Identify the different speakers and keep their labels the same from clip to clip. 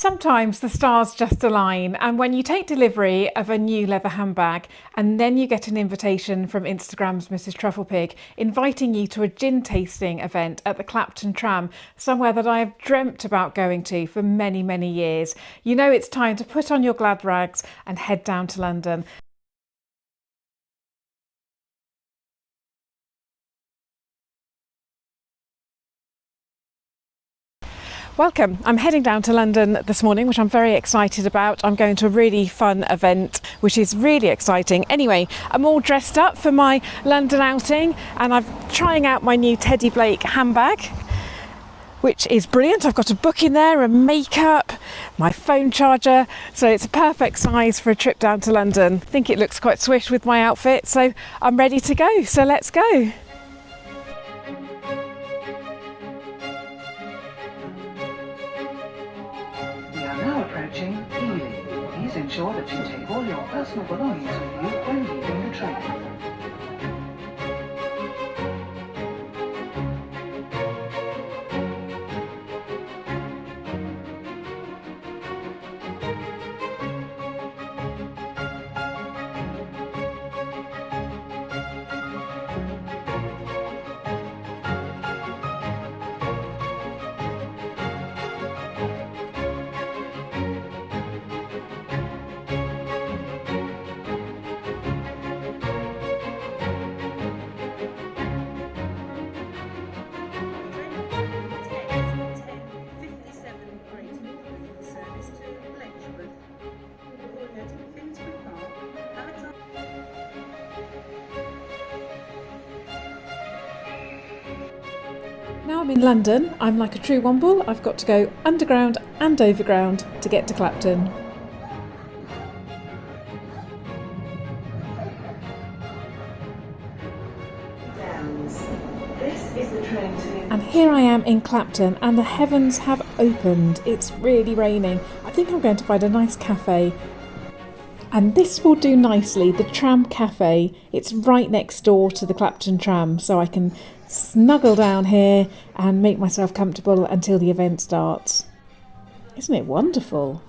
Speaker 1: Sometimes the stars just align, and when you take delivery of a new leather handbag and then you get an invitation from Instagram's Mrs Trufflepig inviting you to a gin tasting event at the Clapton Tram, somewhere that I have dreamt about going to for many, many years, you know it's time to put on your glad rags and head down to London. Welcome. I'm heading down to London this morning, which I'm very excited about. I'm going to a really fun event, which is really exciting. Anyway, I'm all dressed up for my London outing and I'm trying out my new Teddy Blake handbag, which is brilliant. I've got a book in there, a makeup, my phone charger, so it's a perfect size for a trip down to London. I think it looks quite swish with my outfit, so I'm ready to go. So let's go.
Speaker 2: Approaching Ely. Please ensure that you take all your personal belongings with you when leaving the train.
Speaker 1: Now I'm in London, I'm like a true womble. I've got to go underground and overground to get to Clapton. And here I am in Clapton and the heavens have opened. It's really raining. I think I'm going to find a nice cafe. And this will do nicely, the Tram Cafe. It's right next door to the Clapton Tram, so I can snuggle down here and make myself comfortable until the event starts. Isn't it wonderful?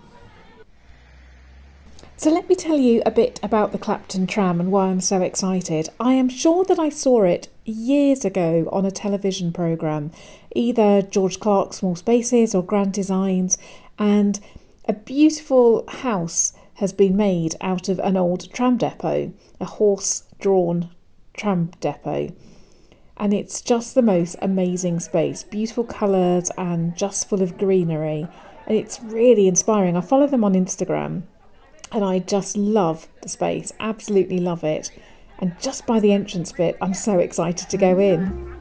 Speaker 1: So let me tell you a bit about the Clapton Tram and why I'm so excited. I am sure that I saw it years ago on a television programme, either George Clark's Small Spaces or Grand Designs, and a beautiful house has been made out of an old tram depot, a horse-drawn tram depot. And it's just the most amazing space, beautiful colours and just full of greenery. And it's really inspiring. I follow them on Instagram and I just love the space, absolutely love it. And just by the entrance bit, I'm so excited to go in.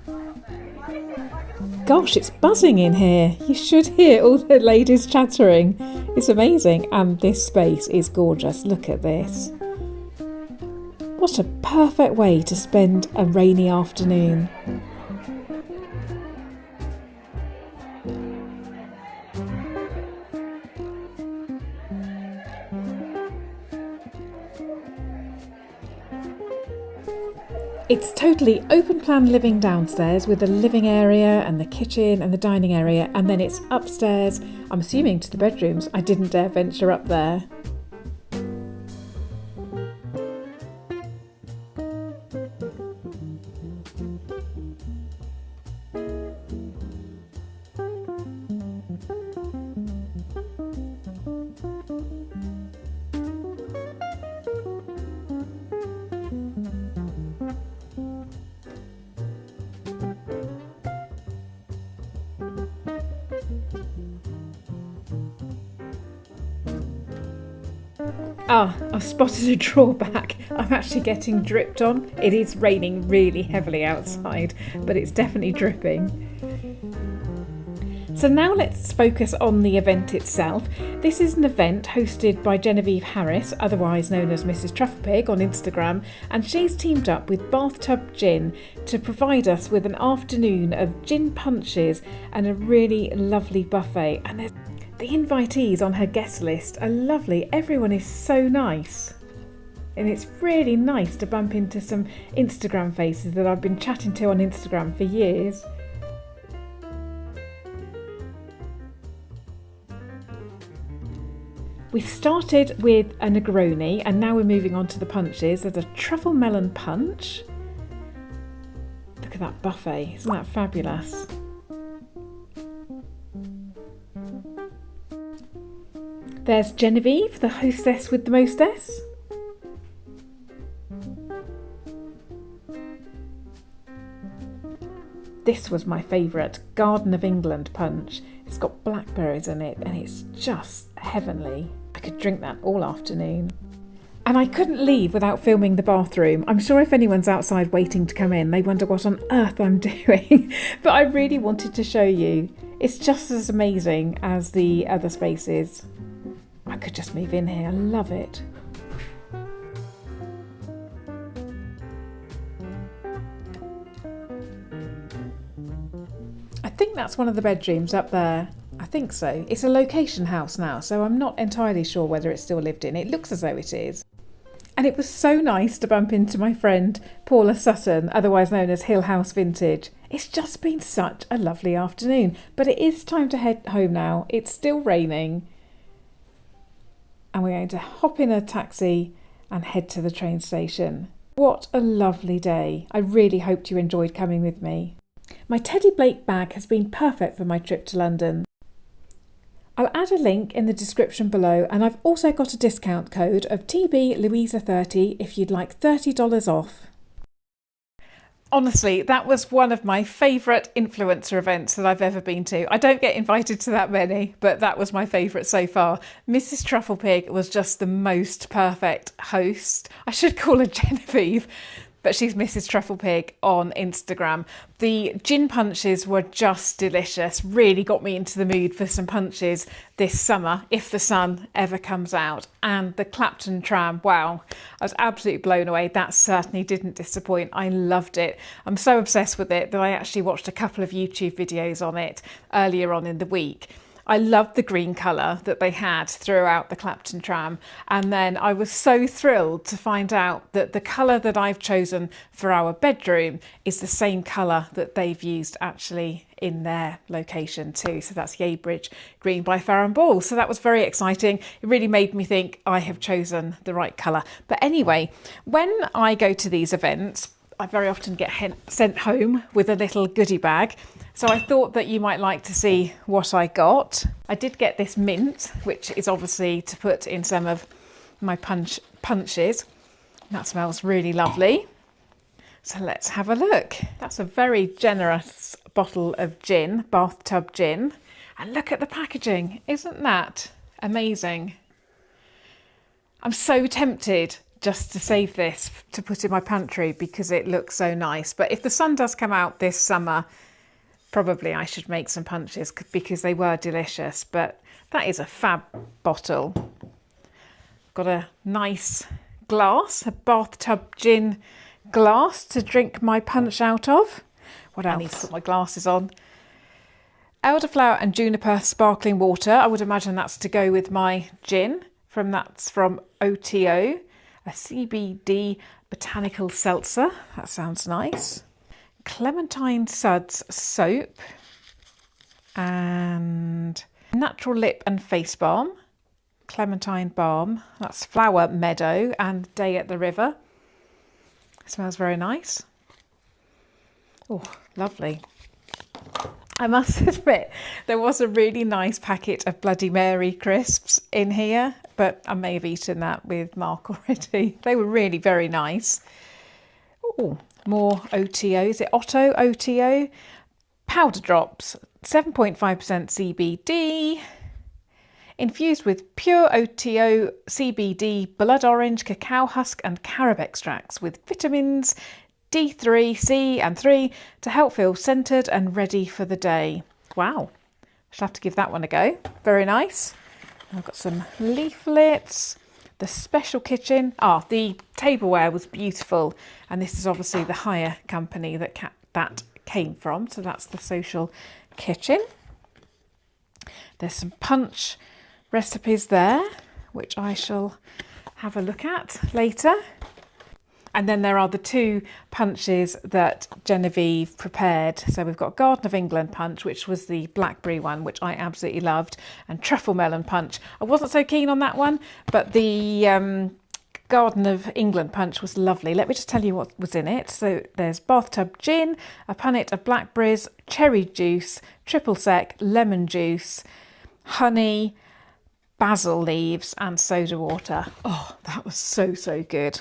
Speaker 1: Gosh, it's buzzing in here. You should hear all the ladies chattering. It's amazing. And this space is gorgeous. Look at this. What a perfect way to spend a rainy afternoon. It's totally open plan living downstairs with the living area and the kitchen and the dining area, and then it's upstairs, I'm assuming to the bedrooms. I didn't dare venture up there. I've spotted a drawback. I'm actually getting dripped on. It is raining really heavily outside, but it's definitely dripping. So now let's focus on the event itself. This is an event hosted by Genevieve Harris, otherwise known as Mrs Trufflepig on Instagram, and she's teamed up with Bathtub Gin to provide us with an afternoon of gin punches and a really lovely buffet. And the invitees on her guest list are lovely. Everyone is so nice. And it's really nice to bump into some Instagram faces that I've been chatting to on Instagram for years. We started with a Negroni and now we're moving on to the punches. There's a truffle melon punch. Look at that buffet, isn't that fabulous? There's Genevieve, the hostess with the mostess. This was my favourite, Garden of England punch. It's got blackberries in it and it's just heavenly. I could drink that all afternoon. And I couldn't leave without filming the bathroom. I'm sure if anyone's outside waiting to come in, they wonder what on earth I'm doing. But I really wanted to show you. It's just as amazing as the other spaces. I could just move in here, I love it. I think that's one of the bedrooms up there. I think so. It's a location house now, so I'm not entirely sure whether it's still lived in. It looks as though it is. And it was so nice to bump into my friend Paula Sutton, otherwise known as Hill House Vintage. It's just been such a lovely afternoon, but it is time to head home now. It's still raining. And we're going to hop in a taxi and head to the train station. What a lovely day. I really hoped you enjoyed coming with me. My Teddy Blake bag has been perfect for my trip to London. I'll add a link in the description below, and I've also got a discount code of TBLouisa30 if you'd like $30 off. Honestly, that was one of my favourite influencer events that I've ever been to. I don't get invited to that many, but that was my favourite so far. Mrs Trufflepig was just the most perfect host. I should call her Genevieve, but she's Mrs Trufflepig on Instagram. The gin punches were just delicious, really got me into the mood for some punches this summer, if the sun ever comes out. And the Clapton Tram, wow, I was absolutely blown away. That certainly didn't disappoint. I loved it. I'm so obsessed with it that I actually watched a couple of YouTube videos on it earlier on in the week. I loved the green colour that they had throughout the Clapton Tram, and then I was so thrilled to find out that the colour that I've chosen for our bedroom is the same colour that they've used actually in their location too. So that's Yeybridge Green by Farron Ball. So that was very exciting. It really made me think I have chosen the right colour. But anyway, when I go to these events, I very often get sent home with a little goodie bag. So I thought that you might like to see what I got. I did get this mint, which is obviously to put in some of my punches. That smells really lovely. So let's have a look. That's a very generous bottle of gin, bathtub gin. And look at the packaging. Isn't that amazing? I'm so tempted just to save this to put in my pantry because it looks so nice. But if the sun does come out this summer, probably I should make some punches because they were delicious. But that is a fab bottle. Got a nice glass, a bathtub gin glass to drink my punch out of. What else? I need to put my glasses on. Elderflower and juniper sparkling water. I would imagine that's to go with my gin. That's from OTO. A CBD botanical seltzer. That sounds nice. Clementine Suds soap. And natural lip and face balm. Clementine balm. That's Flower Meadow and Day at the River. Smells very nice. Oh, lovely. I must admit, there was a really nice packet of Bloody Mary crisps in here, but I may have eaten that with Mark already. They were really very nice. Oh, more OTO. Is it Otto OTO? Powder drops, 7.5% CBD. Infused with pure OTO CBD, blood orange, cacao husk and carob extracts with vitamins D3, C and 3 to help feel centred and ready for the day. Wow, should have to give that one a go. Very nice. I've got some leaflets. The special kitchen. The tableware was beautiful, and this is obviously the hire company that came from. So that's the social kitchen. There's some punch recipes there, which I shall have a look at later. And then there are the two punches that Genevieve prepared. So we've got Garden of England punch, which was the blackberry one, which I absolutely loved, and truffle melon punch. I wasn't so keen on that one, but the Garden of England punch was lovely. Let me just tell you what was in it. So there's bathtub gin, a punnet of blackberries, cherry juice, triple sec, lemon juice, honey, basil leaves and soda water. Oh, that was so good.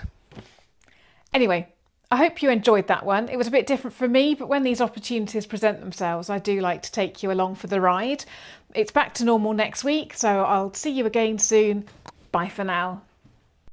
Speaker 1: Anyway, I hope you enjoyed that one. It was a bit different for me, but when these opportunities present themselves, I do like to take you along for the ride. It's back to normal next week, so I'll see you again soon. Bye for now.